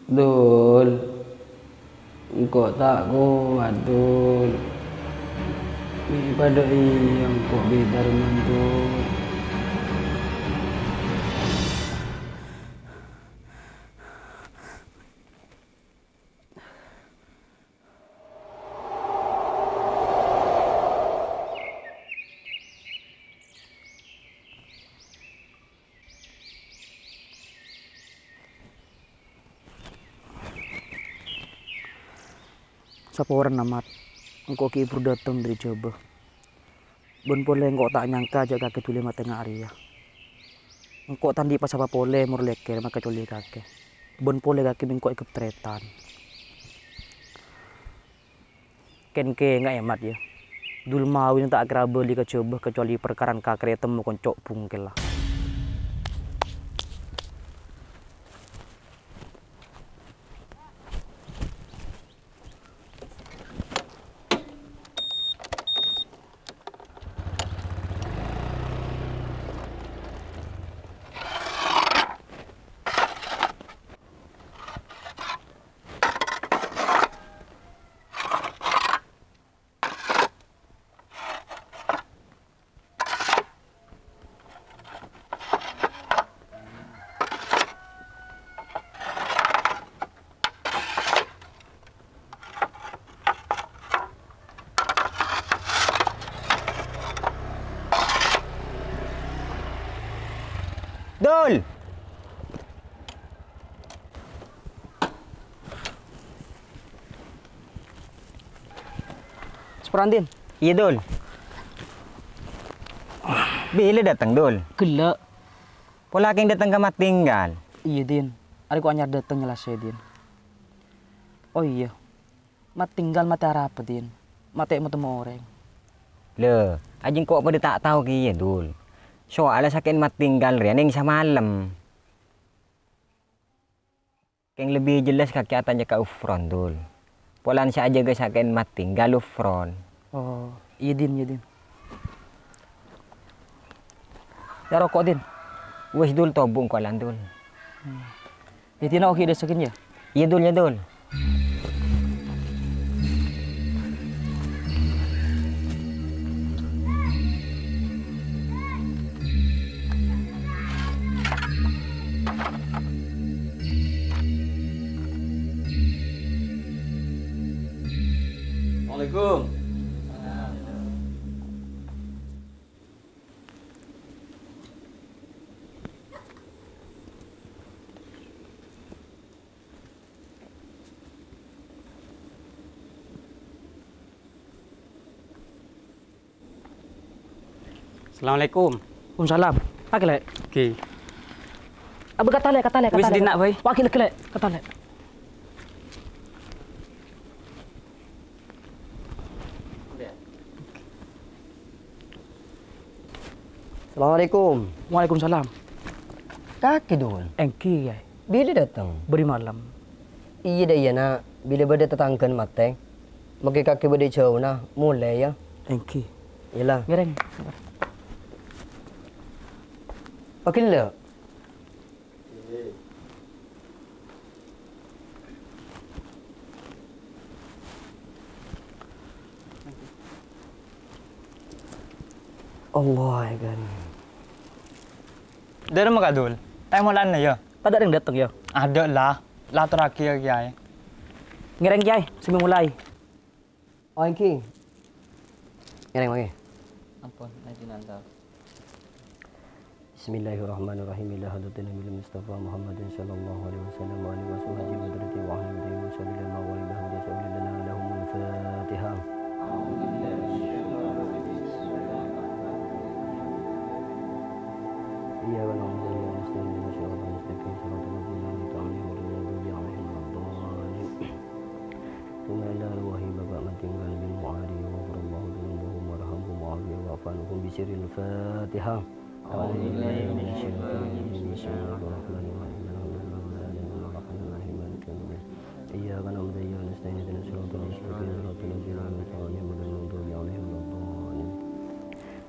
Dul, engkau tak kuat Dul. Pada yang kau bidar mantul. Saporan amat, engkau kibur datang dari coba. Bon pole engkau tak nyangka aja kakek tuli mata ngaria. Engkau tandi pas apa pole murleke maka coli kakek. Bon pole kakek engkau ikut tretan. Ken ke nggak emat ya. Dul mau ini tak kira beli coba kecuali perkaran kakek temu koncok pungkel lah. Dul! Seperandin. Iya, Dul. Bila datang, Dul? Gelak. Pola yang datang ke mat tinggal. Iya Din. Hari ku anyar datang nyelas ya Din. Oh iya. Mat tinggal mati harap Din. Mati mau temu orang. Le, ajing kok pada tak tahu kia, Dul. Soalnya sakit mat tinggal rian yang semalam. Yang lebih jelas kaki atasnya ke ufron, Dul. Polan saja ke sakit mat tinggal ufron. Oh, iya Din, iya Din. Ya rokok Din. Wes Dul tobung kolan, Dul. Ya Din oke deh sekin ya. Iya, Dul, ya, Dul. Assalamualaikum. Assalamualaikum. Waalaikumsalam. Pakai lek. Okey. Abu kata lek. Wis dinak boy. Wakil kelek kata lek. Assalamualaikum. Waalaikumsalam. Kaki Dul. Engki ya. Bila datang? Beri malam. Iya dah iya nak. Bila berde tetangkan mateng. Maki kaki berde jauh na. Mulai ya. Engki. Yalah. Gereng. Pakil le. Allah ya kan. Dari mana Dul? Tay mau lan ya? Tak ada yang datang ya. Ada lah. Lah terakhir kiai. Ngereng kiai, semi mulai. Oh Engki. Ngereng maki. Ampun, najinan tau. Bismillahirrahmanirrahim. Ila hadratin Nabi Mustafa Muhammadin sallallahu alaihi wasallam wa alihi washabihi wa badrati wa ahli baiti wa sallallahu ma wa alihi wa sahbihi lana lahumul Fatihah. إياك نعبد وإياك نستعين اهدنا الصراط المستقيم صراط الذين أنعمت عليهم غير المغضوب عليهم ولا الضالين ثم إلى روحي بابا من tinggal bin mu'ari wa ghafirallahu dzunubahum warhamhum wa'afihim wa'fu anhum bi sirril Fatihah. A'udzu billahi minasyaitonir rajim. Bismillahirrahmanirrahim. إياك نعبد وإياك نستعين اهدنا الصراط المستقيم صراط الذين أنعمت عليهم غير المغضوب عليهم ولا الضالين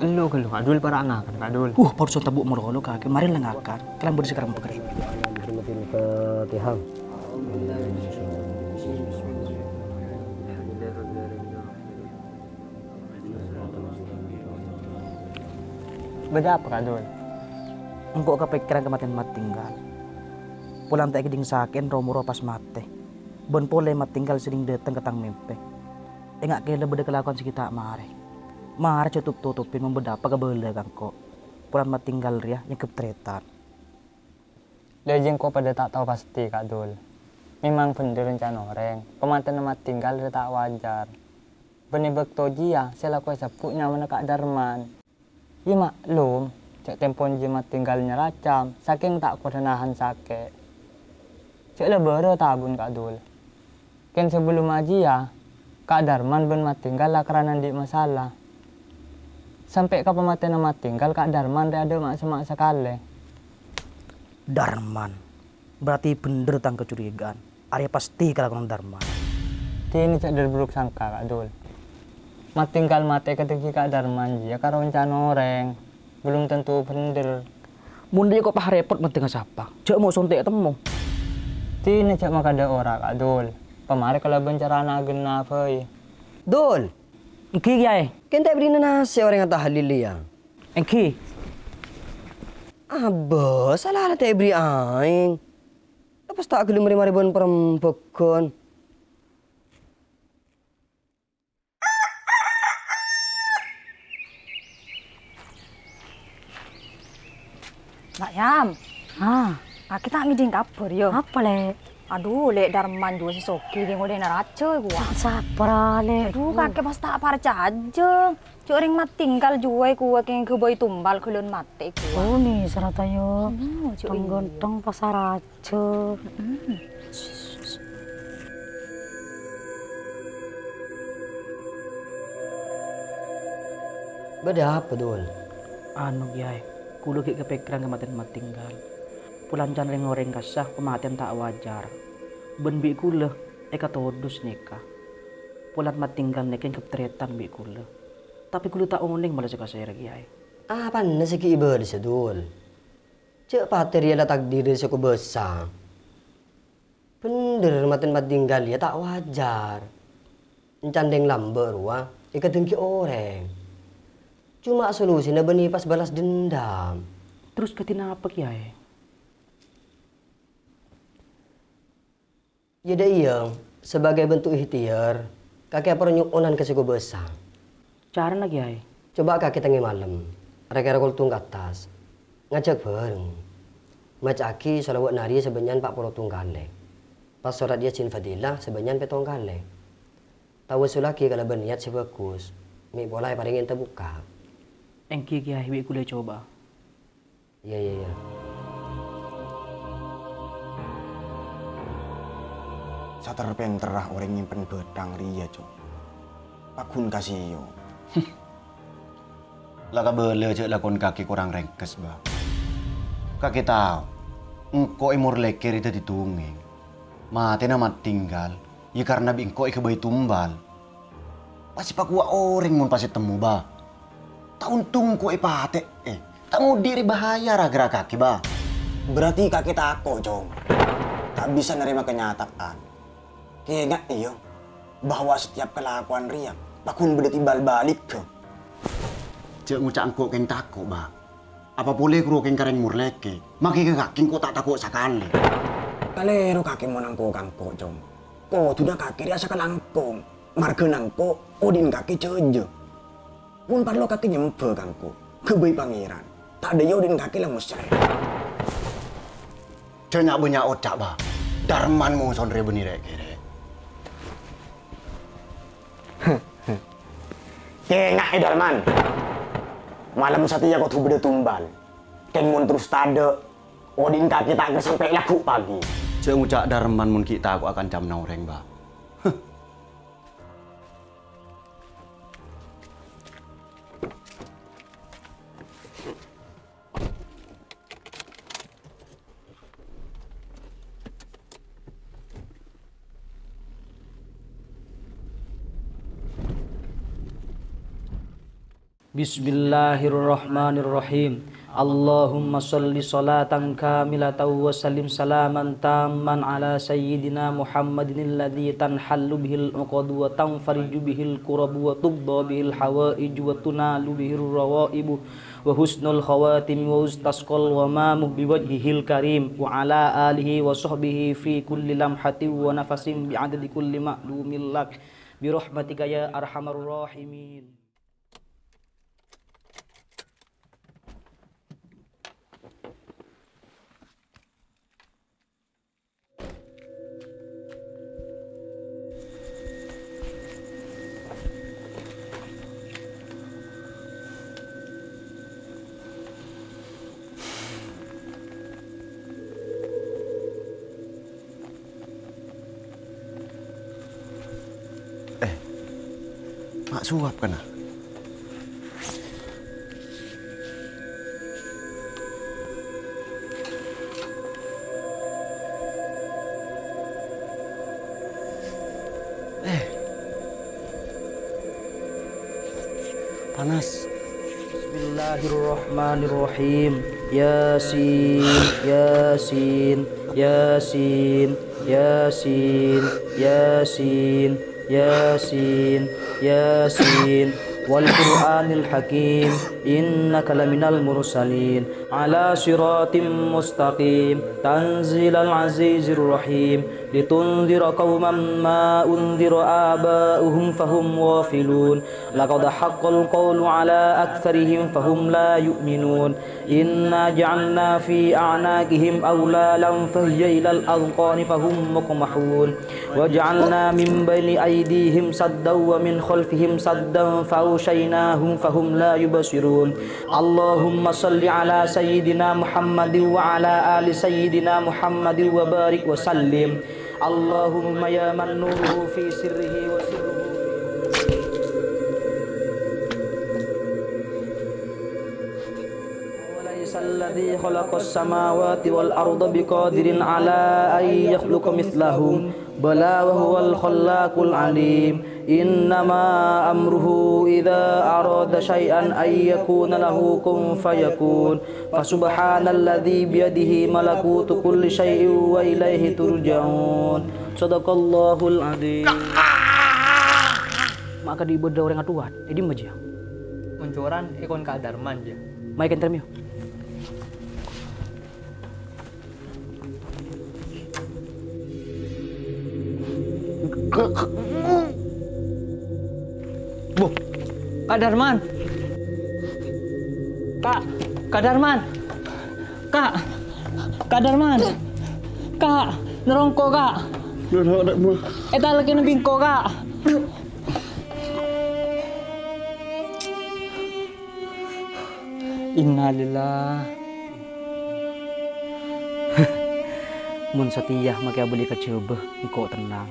Lu ke lu, adul para anak kan adul. Baru son tabuk merolo kakek, mari lengakan. Kalian berdua sekarang bekerja. Al-Fatihah. Beda apa adul? Engkau kepikiran kematian mat tinggal. Pulang tak keding saken romuro pas mate. Bon pole mat tinggal sering datang ke tang mimpi. Engak kela beda kelakuan sekitar mare. Mare tutupin membedapa ke bela kangko. Pulang mat tinggal ria yang ketretan. Lejeng kau pada tak tahu pasti Kak Dul. Memang bener rencana orang. Pematian mat tinggal dia tak wajar. Benih bekto jia, selaku sepuknya mana Kak Darman. Ya maklum, cek tempon jimat tinggalnya racam, saking tak kuat nahan sakit. Cek lebara tabun Kak Dul. Ken sebelum aji ya, Kak Darman ben mat tinggal lah karena di masalah. Sampai ke pematian mat tinggal Kak Darman dia ada mak sekali. Darman, berarti bener tang kecurigaan. Arya pasti kelakuan Darman. Ini cek dari buruk sangka Kak Dul. Mat tinggal mati ketika Kak Darman ya karo rencana orang. Belum tentu bener. Mundi kok pah repot menting siapa? Cek mau sontek temu. Tini cek maka ada orang Kak Dul. Pemari kalau bencara nagen apa ya? Dul, Engki kiai, kente beri nasi orang yang tahlil ya. engki. Abah, salah lah tak beri aing. Lepas tak gelem ribuan perempuan. Nak Yam, kita ngidin kabar yo. Apa le? Aduh, lek Darman juga si Soki dia ngode narace gua. Sabar le. Aduh, kakek pas tak parca aja. Cuk ring mat tinggal juai gua keng ke boy tumbal kulun mati gua. Oh nih serata yo. Penggentong pasar aja. Beda apa Dul? Anu kiai, kudu ki kepikiran kematian mat tinggal. Pulancan ring orang kasah kematian tak wajar. Ben bi kula eka todus nikah. Pulan mat tinggal nekin ketretan bi kula. Tapi kula tak uning malah sekasaya kiai. Apa nasi ki iba di sedul? Cek pater ya takdir di seku besar. Bener maten mat tinggal ya tak wajar. Encandeng lamber wah, ika dengki orang. Cuma solusinya benih pas balas dendam. Terus ketina apa kiai? Jadi iya, sebagai bentuk ikhtiar, kakek perlu nyukunan ke seku besar. Cara lagi kiai. Coba kakek tengi malam, reka kultung ke atas, ngajak bareng. Macaki solawat nari sebanyan 40 tunggale. Pas sholat dia cin fadilah sebanyan 7 kali. Tahu sulaki kalau berniat sebagus, mi boleh paringin terbuka. Engki kiai bi kula coba. Iya. Satar penterah orang nyimpen bedang ria cok. Pakun kasih yo. Laka bele cek lakon kaki kurang rengkes bah. Kaki tahu, engkau imur leker itu ditunging. Mati nama tinggal, ya karena engkau bayi tumbal. Pasti pak gua orang mun pasti temu bah. Tahun tungku ipate, tak mau diri bahaya ragra kaki bah. Berarti kaki takut cong. Tak bisa nerima kenyataan. Keingat iyo, bahwa setiap kelakuan ria, bakun beda timbal balik ke. Cek ngucap engkau keng takut bah. Apa boleh kru keng kareng murleke, maki ke kaki engkau tak takut sekali. Kalero kaki monangko kangko cong. Kau tuh kaki dia sekalangkong, marga nangko, odin kaki ceje. Pun parlo kaki nyempe kangko, kebai pangeran. Tak ada yodin kaki lah musre. Cenyak banyak otak bah. Darman mau sondre benire kere. Kengak Darman. Malam Satya kau tuh beda tumbal. Kengmun terus tade. Odin kaki tak sampai laku pagi. Cek ngucak Darman mun kita aku akan jam naureng bah. Bismillahirrahmanirrahim. Allahumma salli salatan kamilatan wa sallim salaman tamman ala sayyidina Muhammadin alladhi tanhallu bihil uqadu wa tanfariju bihil kurabu wa tubda bihil hawaiju wa tunalu bihil rawaibu wa husnul khawatim wa ustasqal wa mamuh biwajhihil karim wa ala alihi wa sahbihi fi kulli lamhatin wa nafasin bi'adadi kulli ma'lumin lak birahmatika ya arhamar rahimin. Mak suap kan? Panas. Bismillahirrahmanirrahim. Yasin, Yasin, Yasin, Yasin, Yasin, Yasin, Yasin. Wal Qur'anil Hakim. Innaka laminal mursalin ala siratim mustaqim tanzilal azizir rahim litunzira qauman ma unzira aba'uhum fahum ghafilun laqad haqqal qawlu ala aktharihim fahum la yu'minun inna ja'alna fi a'naqihim awlalan fahiya ilal adqani fahum muqmahun wa ja'alna min bayni aydihim saddan wa min khalfihim saddan fa'ushaynahum fahum la yubsirun. Allahumma salli ala sayyidina Muhammadin wa ala ali sayyidina Muhammadin wa barik wa sallim. Allahumma ya man nuruhu fi sirrihi wa sirruhu walaysa alladhi khalaqas samawati wal arda biqadirin ala an yakhluqa mithlahum bala wa huwal khallaqul alim. Innama amruhu idza arada syai'an ay yakuna lahu kun fayakun. Fasubhanalladzi biyadihi malakutu kulli syai'in wa ilaihi turja'un. Shadaqallahul adzim. Maka di beda orang atuan, ini maja. Uncuran ikon Kak Darman ya. Maikan termio. Bu, Kak Darman. Kak Darman. Kak Darman. Kak, nerongko Kak. Eta lagi nebingko Kak. Innalillah. Mun satiyah maka boleh ka coba engkau tenang.